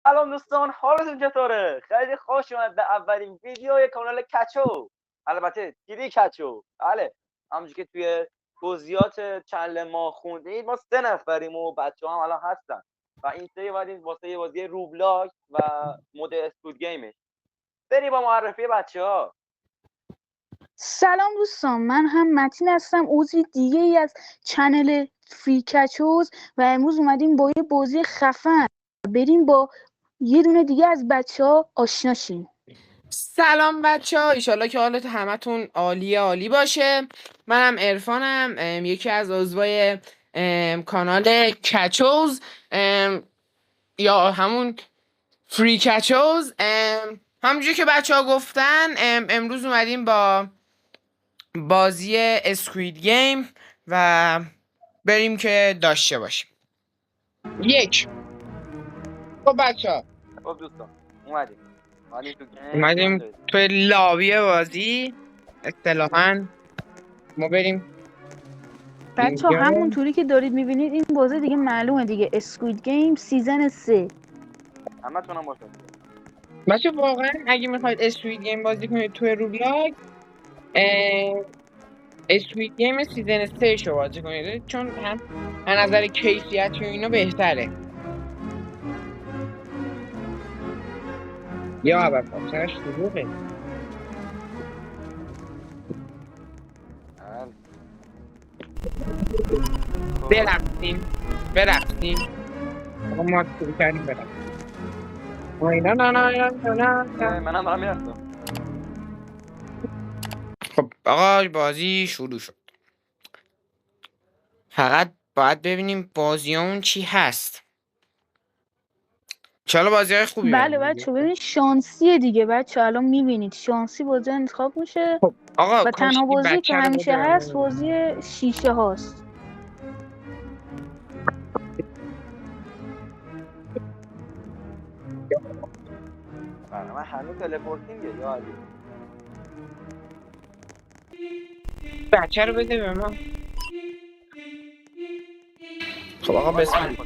سلام دوستان، حالتون چطوره؟ خیلی خوش اومد به اولین ویدیوی کانال کچو. البته تیری کچو. بله، همونجوری که توی توضیحات چنل ما خوندید، ما 3 نفریم و بچه‌ها هم الان هستن و این سری اومدیم واسه یه بازی روبلاک و مود اسکوت گیمش. بریم با معرفی بچه‌ها. سلام دوستان، من هم متین هستم، عضو دیگه ای از چنل فریکچوز و امروز اومدیم با یه بازی خفن بریم با یه دونه دیگه از بچه‌ها آشنا شیم. سلام بچه‌ها، ایشالله که حالت همتون عالی باشه. منم عرفانم، یکی از عضوای کانال کچوز یا همون فری کچوز. همونجوری که بچه‌ها گفتن، امروز اومدیم با بازی اسکوید گیم و بریم که داشته باشیم. خب بچه‌ها خب دوستان، اومدیم توی لابی بازی. اصطلاحاً ما بریم بچه‌ها همونطوری که دارید میبینید این بازی دیگه معلومه دیگه، اسکوید گیم سیزن 3. همتون باشه. بچه واقعا اگه میخواید اسکوید گیم بازی کنید توی روبلاک، اسکوید گیم سیزن 3 شو بازی کنید، چون هم از نظر کیفیت و اینا بهتره. یا اول پاسش شروعه برفتیم آقا ما شروع کردیم برفتیم. منم دارم میرفتم. خب آقا بازی شروع شد. فقط باید ببینیم بازیامون چی هست. چالا بازی های خوبی بله بچه‌ها ببین شانسیه دیگه بچه‌ها، الان میبینید شانسی بازی انتخاب میشه. خب آقا و تنها کاشکی بازی که بچه رو همیشه بده هست من. بازی شیشه هاست. من هنوز تلپورتینگه یا علی. بچه رو بده به ما. خب آقا بسم الله.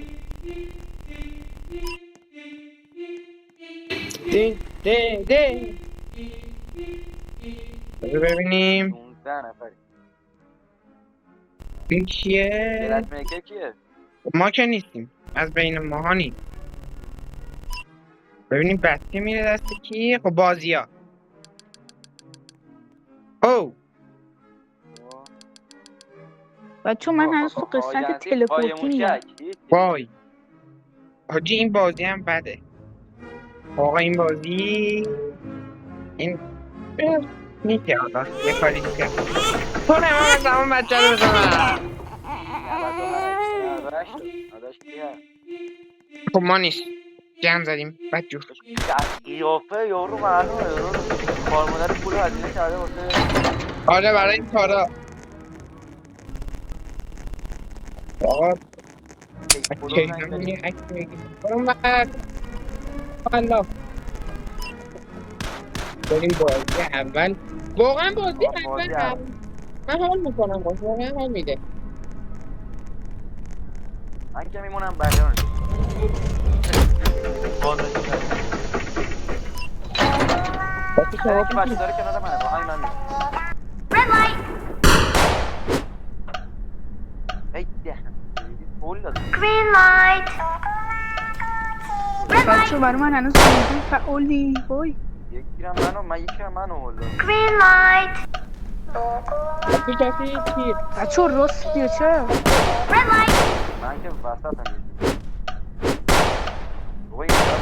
ده ببینیم 16 نفری. این کیه؟ جلت میکر کیه؟ ما که نیستیم، از بین ماها نیست. ببینیم بچه میره دست کی؟ خب بازی ها. او بچه‌ها من هنوز تو قسمت تلپورتینگم. وای حاجی این بازی هم بده. آقا این بازی این نیستی حالا یه کاری دیگه. تو نمام زمان بچه رو بزنم. خب ما نیست جمع زدیم بد جفت. قیافه یارو معلومه، یارو کار مادر پول هزینه کرده واسه. آره برای این کارا. آقا چه همونی عکس بگیم برون والا بریم بازی اول. واقعا بازی اول هم من حال میکنم باز، واقعا حال میده. من که میمونم بلیان باید شما که بچه داره کنار منه، با همین من میرم. Green light. بچه‌ها برای من هنوز بازی فعالی وای. یکی منو هلا. Green light. کسی تیر بچه‌ها راست بیا چرا؟ Red light. من که وسط هم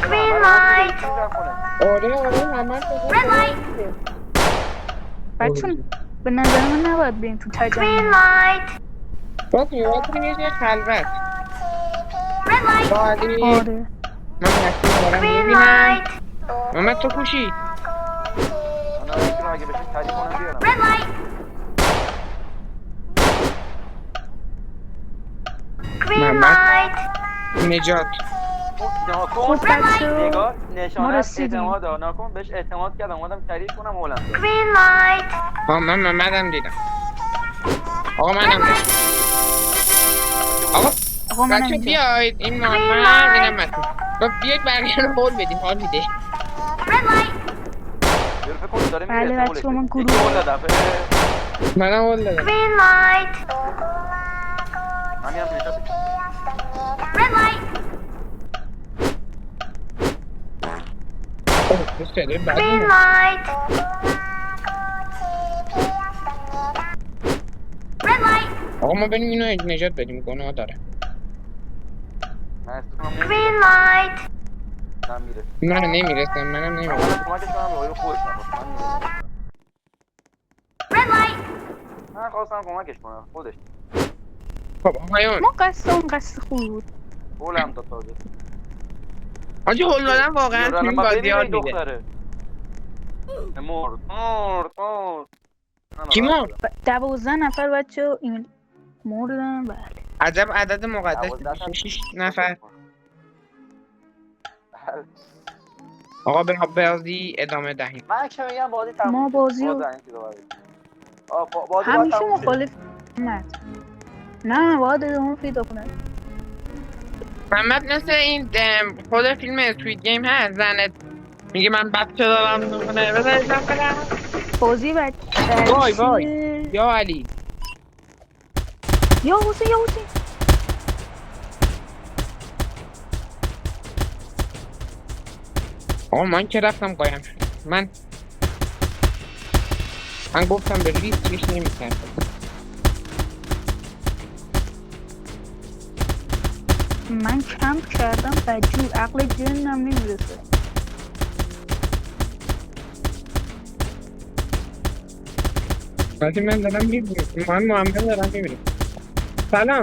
Green light. آره همه Red light. بچه‌ها به نظر من نباید بریم تو Green تجمع. light. باید میباید یه خلوت Red light. باید آره من مسیح دارم Green میبینم. light. محمد تو کوشی من یکی رو اگه بشه سریع کنم بیارم. Red light. Green محمد light. نجات. ناکن خب بچه‌ها نگاه ما نشانه از رسیدیم. اعتماد ها. ناکن بهش اعتماد کردم، اومدم سریع کنم هلند. Green light. من محمدم دیدم. آقا منم دیدم. آقا آقا منم بچه اینجا. بیاید این محمد اینم متین. خب بیاید بقیه رو هول بدیم، حال میده. Red light. یارو فکر کنم داره بله میره بچه‌ها، من یکی گروه- هول دادم منم هول دادم. Green light. من میام نشاط Red light. اوه چه صدای بدی Green میاد. light. Red light. آقا ما بریم اینو نجات بدیم، گناه داره. من احساس کنم Green light. من میره منم نمیرسم، منم من نمیرسم. کمکش کنم به آقای خودش نباشه من میرم Red light. من خواستم کمکش کنم خودش خب آقایون ما قصد خوبی بود. هولم داد تازه آجی هول دادن واقعا تو این بازی یاد میده. دختره مرد کی مرد؟ 12 نفر بچه این مردن. بله عجب عدد مقدس 26 نفر. آقا به بازی ادامه دهیم. من که میگم بازی تموم ما شد. بازی رو- باز این چیزا باید. بازی باید همیشه تموم شه. مخالف نه باید ادامه پیدا کنه. محمد مثل این خود فیلم اسکوید گیم هست، زنت میگه من بچه دارم نکنه بذارید من برم. بازی وای چیه؟ وای یا علی یا حسین آقا من که رفتم قایم شد. من گفتم به ریسکش نمیکردم. من کمپ کردم بدجور عقل جنم نمیرسه. وقتی من دارم میبینم من محمد دارم میبینم. سلام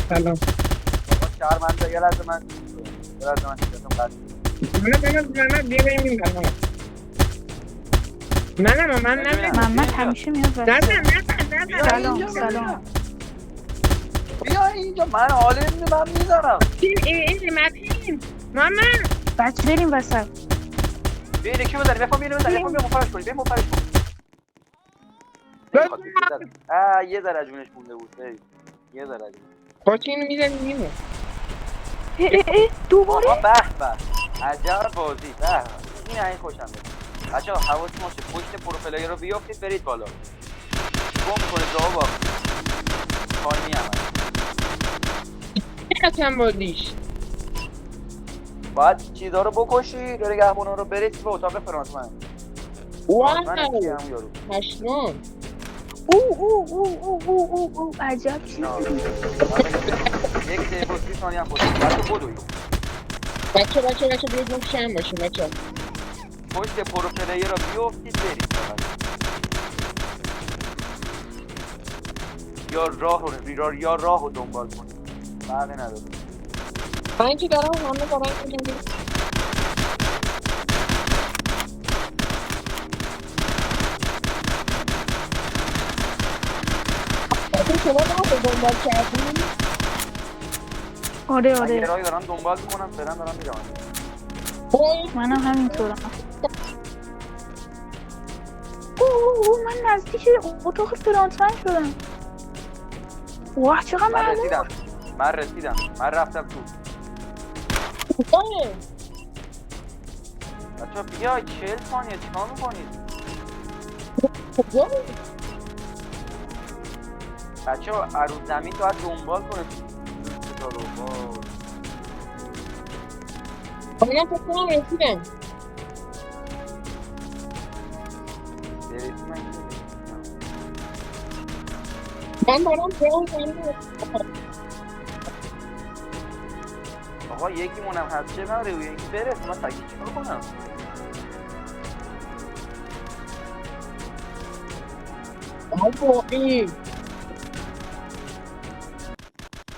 بابا شرمنده یه لحظه من چیزم قد من بیا بریم این برنامه. من نمیدونم. محمد همیشه میاد نزن سلام بیا اینجا من حاله نمیده من میذارم این متین محمد بچه بریم وسط. بیا یکی بزنیم بفهم بیا بزنیم بیا مفرش کنیم بیا مفرش کنیم یه ذره جونش مونده بود یه ذره جونش خاطی اینو میزنیم میمون. دوباره آقا به عجب بازی به این این خوشم میاد بچه ها حواستون باشه پشت پروفایل رو بیافتید برید بالا گم کنید جواب با کارمی چند بازیش باید چیزا رو بکشی رو نگهبانا رو برید به اتاق فرانسمن واو یارو پشمام. او عجب چیزی. یک دقیقه و 30 ثانیه هم بچه بدوی بچه بیاید ما شم باشیم بچه. پشت پروفایل رو بیافتید برید یا راه رو دنبال کنید فرقی نداره من که دارم همه دارم میگم شما راه رو دنبال کردیم. آره من یه راهی دارم دنبال میکنم فعلا دارم میرم منم همینطورم. من نزدیک اتاق فرانسمن شدم. واه چقدر من رسیدم من رفتم تو بچه بیای 40 ثانیه چیکار میکنید بچه ها عروض زمین باید دنبال کنه تا رو من فکر کنم رسیدم. من دارم آقا یکی مونم هست چه نره و یکی برس من تکی چیکار کنم واقعی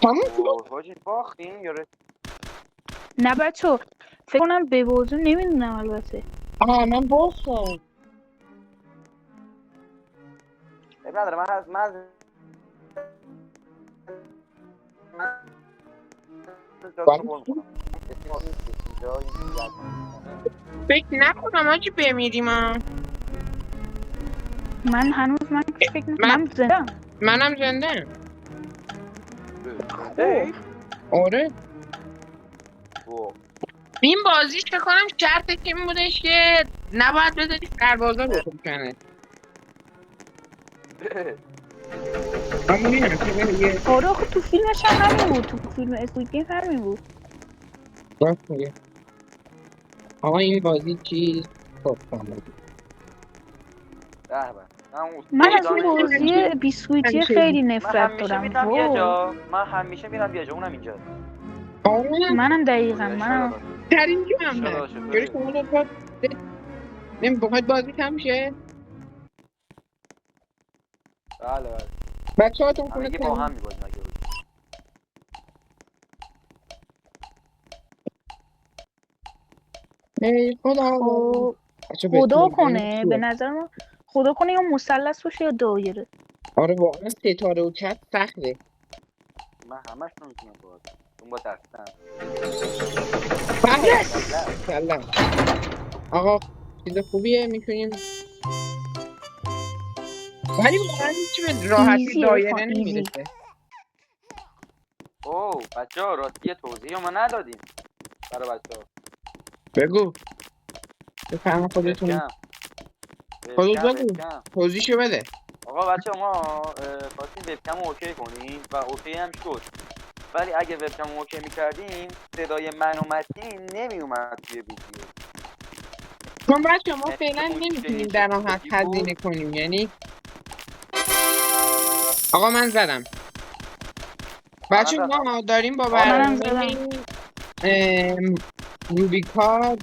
تموم حاجی باختیم یا نه بچه فکر کنم به بازو نمیدونم البته. من باختم. نداره من فکر نکنم آجی بمیریم ها. من هنوز فکر نکنم زندم. منم زنده. ای آره این بازیش فکر کنم شرطش این بودش که نباید بذاری سربازا رو خوب کنه. اما میدونم که یه آره آخه تو فیلمش هم همین بود، تو فیلم اسکوید گیم همین بود. راست میگه. آقا این بازی چیز خب کامل. من از این من بازی بیسکویتی همیشه خیلی نفرت همیشه دارم. میرم یه وای. جا، من همیشه میرم یه جا، اونم اینجا. آره منم دقیقا منم در اینجا هم اشاره هست. داشته جوری بریم. شما دوتا بخواید بازی کم شه بله بچه هاتون همه کنه با هم کم. میبازیم اگه بود. ای خدا خب بچه خدا بسیار کنه به نظر من خدا کنه یا مثلث باشه یا دایره. آره واقعا ستاره و چپ سخته. من همش نمیتونم باز اون با دستم. سلام آقا چیز خوبیه میتونیم ولی واقعا هیچی به راحتی ایزی دایره ارفان ایزی. نمیرسه. اوه بچه ها راستی یه توضیح ما ندادیم برای بچه ها. بگو بفهم خودتون خودت بگو توضیحشو بده. آقا بچه ما خواستیم وبکم رو اوکی کنیم و اوکی هم شد، ولی اگه وبکم رو اوکی میکردیم صدای من و متین نمیومد توی ویدیو. چون بچه ما یعنی فعلا اون نمیتونیم چیزی در راحت که بود. هزینه کنیم. یعنی آقا من زدم بچه ما داریم با منم برنامه زدم. روبیکا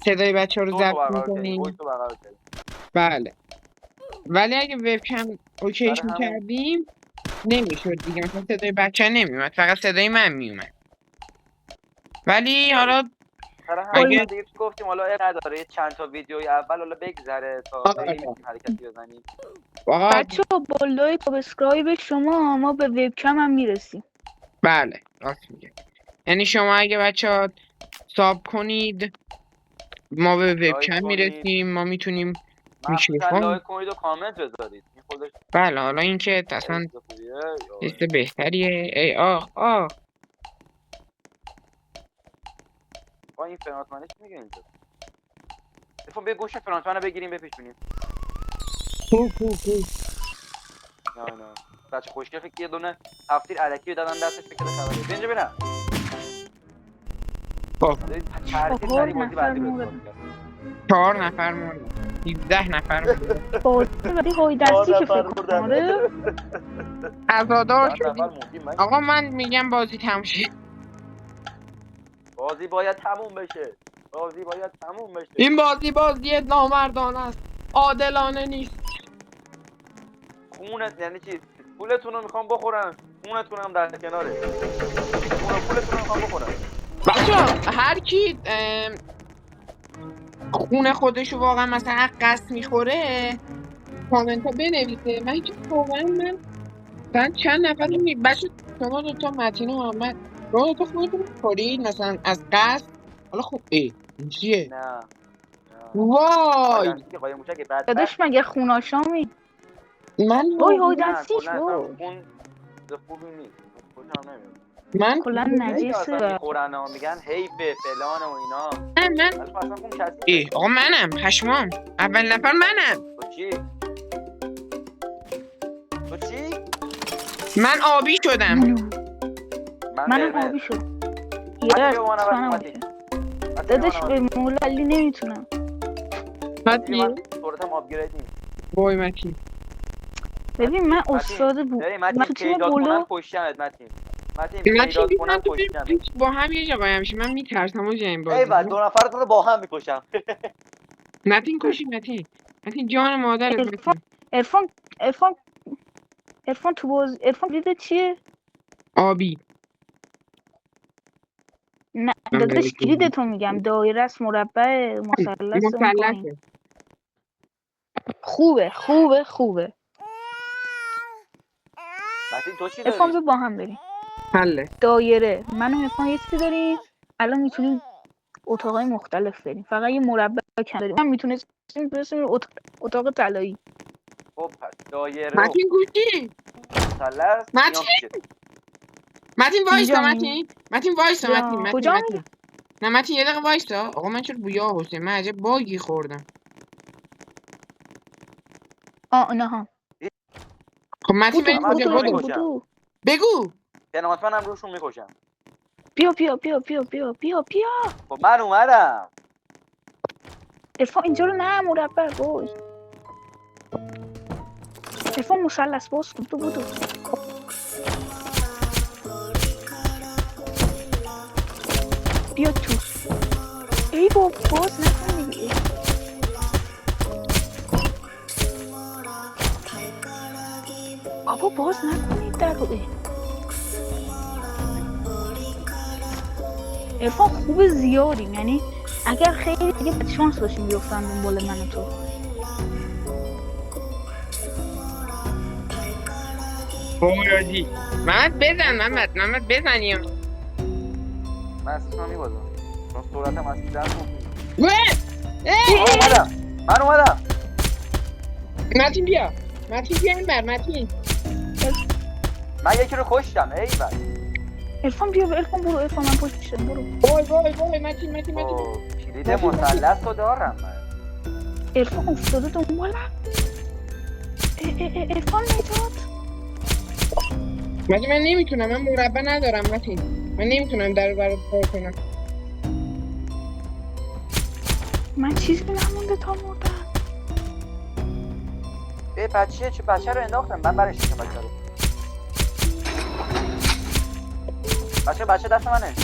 صدای بچه ها رو صوت رو ضبط برقرار کردیم، میکنیم. وایس رو برقرار کردیم. بله ولی اگه وبکم اوکیش برای همون میکردیم نمیشد دیگه، مثلا صدای بچه نمیومد فقط صدای من میومد. ولی حالا همین اگه دیگه گفتیم حالا نداره چند تا ویدیوی اول حالا بگذره تا آره خیلی میتونیم حرکتی بزنیم. آقا بچه ها با لایک و سابسکرایب شما ما به وبکم هم میرسیم. بله راست میگه. یعنی شما اگه بچه ها ساب کنید ما به لایک وبکم کنید، میرسیم، ما میتونیم مخصوصا میکروفون. لایک کنید و کامنت بذارید، این خودش بله حالا این که اصلا چیز خوبیه. چیز بهتریه. ای آخ با این فرانسمنش میگه اینجا بفهم به گوش فرانسمن رو بگیریم بپیشونیم. کو نه بچه خوشگل فکر یه دونه هفتیر علکی دادن دستش فکر خبره اینجا برم خب ترتیب 4 سری بازی نفر بعدی رو موندن. استارت کرد. 4 نفر موندن 17 نفر موندن بازی بعدی های دستی که فکر کنم. آره عزادار چند نفر شدیم. موندیم من آقا من میگم بازی تموم شه. بازی باید تموم بشه، بازی باید تموم بشه. این بازی نامردانه است، عادلانه نیست. خونت یعنی چی؟ پولتون رو میخوام بخورم، خونتون هم در کناره، پولتون رو میخوام بخورم. بچه هر کی خونه خودشو واقعا مثلا قصد میخوره کامنت ها بنویسه. من که واقعا من چند نفر بچه شما دوتا متین و محمد شما دوتا خودتون خورید مثلا از قصد. حالا خب این چیه نه وای دستی قایم موشک بدبخت. داداش مگه خوناشامی؟ من وای های نه دستیش کلا اصلا وای خون خوبی نیست، خوشم نمیاد. من کلا خیلی اصلا نجسه. میخورن و میگن حیفه فلان و اینا، من ولی خب اصلا خون کثیفه. آقا منم پشمام اول نفر منم. تو چی؟ تو چی؟ من آبی شدم. من منم قرمز. آبی شد. متی یه بیا با من منم عوض آبی متی. شد. داداش به مولالی نمیتونم. متی صورتم آپگرید نیست. وای متی ببین من استاد بود. ببین من متین تو تیم پیدات کنم بلو پشتمت متین متی پیدات بی کنم من تو پشتمت. با هم یه جا قایم میشیم. من میترسم آجا این ای بازی. بابا دو نفرتون رو با هم میکشم. متین کشی متین جان مادرت متین. ارفان تو باز ارفان دیده چیه؟ آبی نه داداش کلید تو میگم دایره است مربع مثلث اون پایین. مثلثه. خوبه متین تو چی ارفان داری؟ با هم بریم حله دایره. من و ارفان یه چیزی داریم الان میتونیم اتاقای مختلف بریم. فقط یه مربع کم داریم. من میتونستیم برسیم اتاق طلایی. خب پس دایره و متین گوشی مثلث اینا متین پیشه. متین وایسا اینجا متین متین وایسا یا متین کجا متین نه متین یه دقیقه وایسا. آقا من چرا بویا حسین من عجب باگی خوردم. نه ها خب متین بودو بریم من کجا تو رو بدو می‌کشم. بودو بگو. کنات منم روشون میکشم. بیا بیا بیا بیا بیا بیا بیا خب من اومدم. ارفان اینجا رو نه مربع وای ارفان مثلث باز کن تو بودو بیا تو ای بابا باز نکن دیگه بابا باز نکنید در رو ارفان خوب زیادیم یعنی اگر خیلی دیگه بد شانس باشیم بیفتن دنبال من و تو بویاجی محمد بزن محمد بزنی. من اساس کنم میبازم چون سرعتم از 10 خوب اه! من اومدم. متین بیا این بر متین. من یکی رو کشتم. ایول. ارفان بیا ارفان برو ارفان من پشتم برو وای متین کلید مثلث رو دارم من. ارفان افتاده دنبالم ارفان نجات متین من نمیتونم من مربع ندارم متین من نمیتونم در برات پر کنم. من چیزی نمونده تا مردم به بچه رو انداختم. من برش بچه رو. بچه دست منه.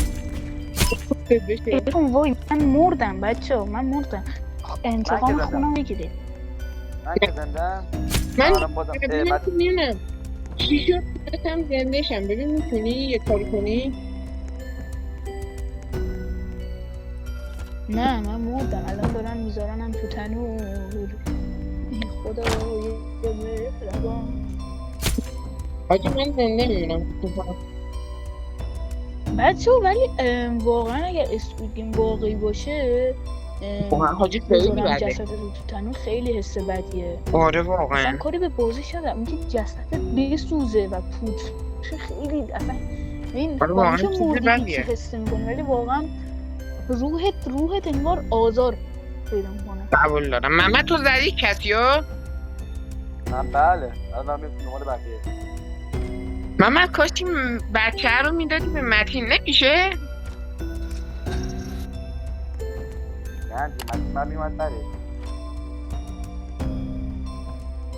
ارفان وای من مردم بچه ها من مردم انتقام خونم بگیره من که زندم. من آره خودم. نمیدونم چی شد دستم زنده شم. ببین میتونی یه کاری کنی. نه من مردم الان دارن میذارنم تو تنور خدا یه مهربان حاجی من زنده میمونم. بچه ولی واقعا اگر اسکوید گیم واقعی باشه حاجی خیلی بذارن بده. جسد رو تو تنور خیلی حس بدیه آره اصلا واقعا کاری به بازیش ندارم اینکه جسدت بسوزه و پوچ خیلی اصلا این آره با واقعا اینکه چیز مردی هیچی بدیه. حس نمی‌کنی ولی واقعا روحت انگار آزار پیدا می‌کنه قبول دارم. محمد تو زدی کسیو؟ من بله. الان من دنبال بقیه. محمد کاشی بچه رو میدادی به متین نمیشه؟ نه من میومد بره.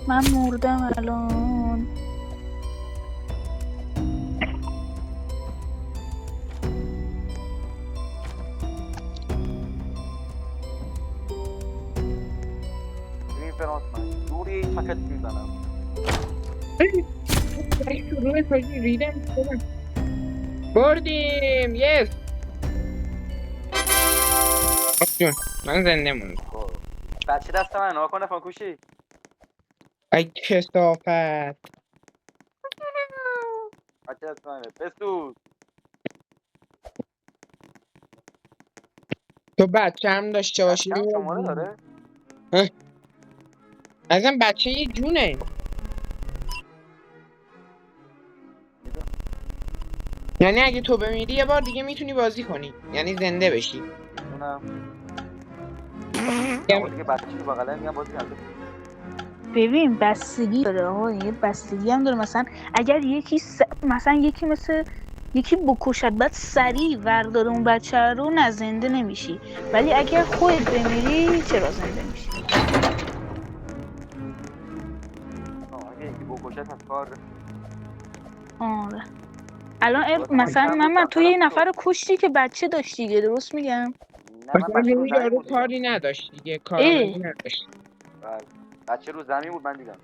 من مردم الان ببین فرانس من دوری فقط میزنم. شروع کاشی ریدم شدم. بردیم یس. جون من زنده موندم. بچه دست من نها کنه فانکوشی. ای کسافت. بچه دست منه. بسوز. تو بچه هم داشته باشی بچه هم شماره داره. ازم بچه یه جونه. یعنی اگه تو بمیری یه بار دیگه میتونی بازی کنی یعنی زنده بشی. اونم دیگه بچه تو بغله میگم بازی نده. ببین بستگی داره آقا یه بستگی هم داره مثلا اگر مثلا یکی مثل یکی بکشد بعد سریع ورداره اون بچه رو نه زنده نمیشی ولی اگر خودت بمیری چرا زنده میشی اگه یکی بکشت از کار. آره الان درسته، من مثلا چند روز من تو رفتنم یه نفر رو کشتی که بچه داشتی دیگه درست میگم نه من بچه رو زمین یارو بود دیدم. کاری نداشت دیگه اه کارآمدی نداشت. بله. بچه رو زمین بود من دیدم.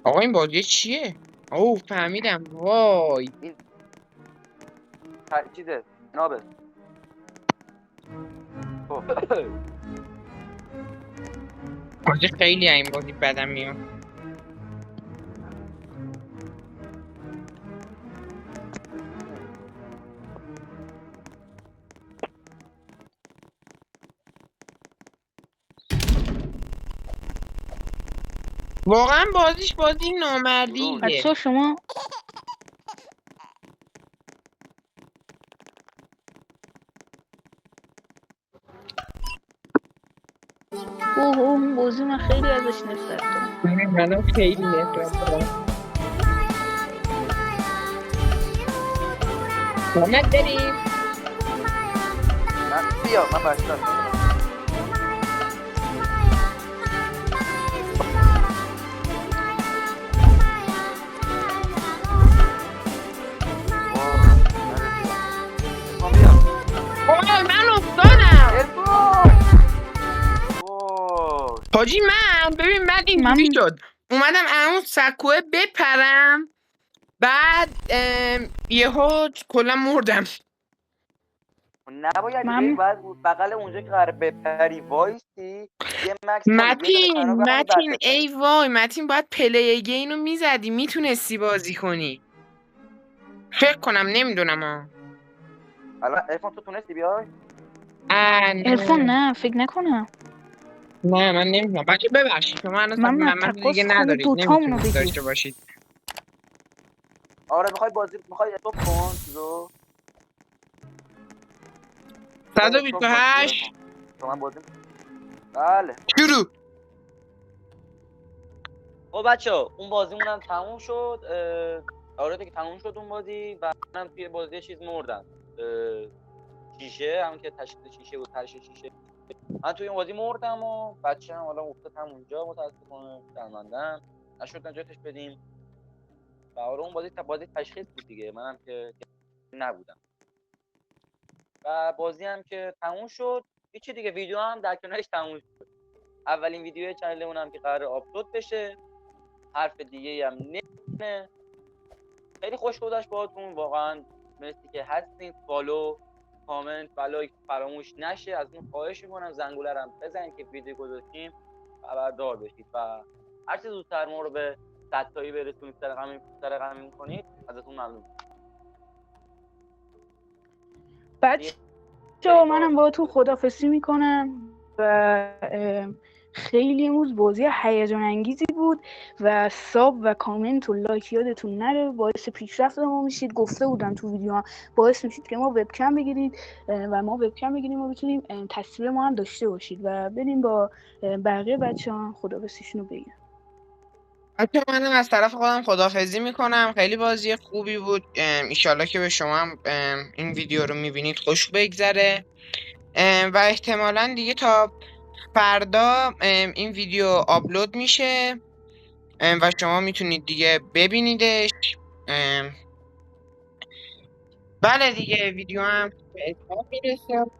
آقا این بازی چیه؟ اوه فهمیدم وای. این چیزه نابه. بازی خیلی این بازی بدم میاد. واقعا بازیش بازی نامردیه. بچه شما اوه اون بازی من خیلی ازش نفرت دارم. منم خیلی نفرت دارم. محمد بریم. بیا من بچه من افتادم. اوه حاجی من ببین من اینجوری شد اومدم اون سکوه بپرم بعد یهو کلا مردم. نباید من- بری باید بغل اونجا که قراره بپری وایسی یه مکس متین ای وای متین باید پلی گینو میزدی میتونستی بازی کنی. فکر کنم نمیدونم ها. الان ارفان تو تونستی بیای؟ ارفان نه فکر نکنم. نه من نمیدونم بچه ببخشید شما من تکاس دیگه خوب ندارید دوتامونو نمیتونید بگیر. داشته باشید. آره میخوای استوب کن چیزو 128 تو من بازی بله. شروع. خب بچه اون بازیمون هم تموم شد. آره دیگه تموم شد اون بازی و منم توی بازی چیز مردم. شیشه همون که تشکیل شیشه و ترش شیشه من توی اون بازی مردم و بچه هم حالا افتاد همونجا متاسفانه شرمندم نشد نجاتش بدیم و آره اون بازی تشخیص بود دیگه منم که نبودم و بازی هم که تموم شد هیچی دیگه ویدیو هم در کنارش تموم شد. اولین ویدیو چنلمون هم که قرار آپلود بشه حرف دیگه هم نه. خیلی خوش گذشت باهاتون واقعا مرسی که هستین فالو کامنت و لایک فراموش نشه از اون خواهش میکنم زنگوله رو هم بزنید که ویدیو گذاشتیم خبردار بشید و هر چه زودتر ما رو به 100 تایی برسونید سرقمی میکنید ازتون ممنون. بچه منم باهاتون خدافظی میکنم و خیلی امروز بازی هیجان انگیزی بود و ساب و کامنت و لایک یادتون نره باعث پیشرفت ما میشید. گفته بودم تو ویدیو ها باعث میشید که ما وبکم بگیرید و ما وبکم بگیریم و بتونیم تصویر ما هم داشته باشید و بریم با بقیه بچه ها خدافظیشون رو بگیرم. حتی منم از طرف خودم خداحافظی میکنم. خیلی بازی خوبی بود. ایشالله که به شما هم این ویدیو رو میبینید خوش بگذره و احتمالا دیگه تا فردا این ویدیو آپلود میشه و شما میتونید دیگه ببینیدش. بله دیگه ویدیو هم به اتمام میرسه.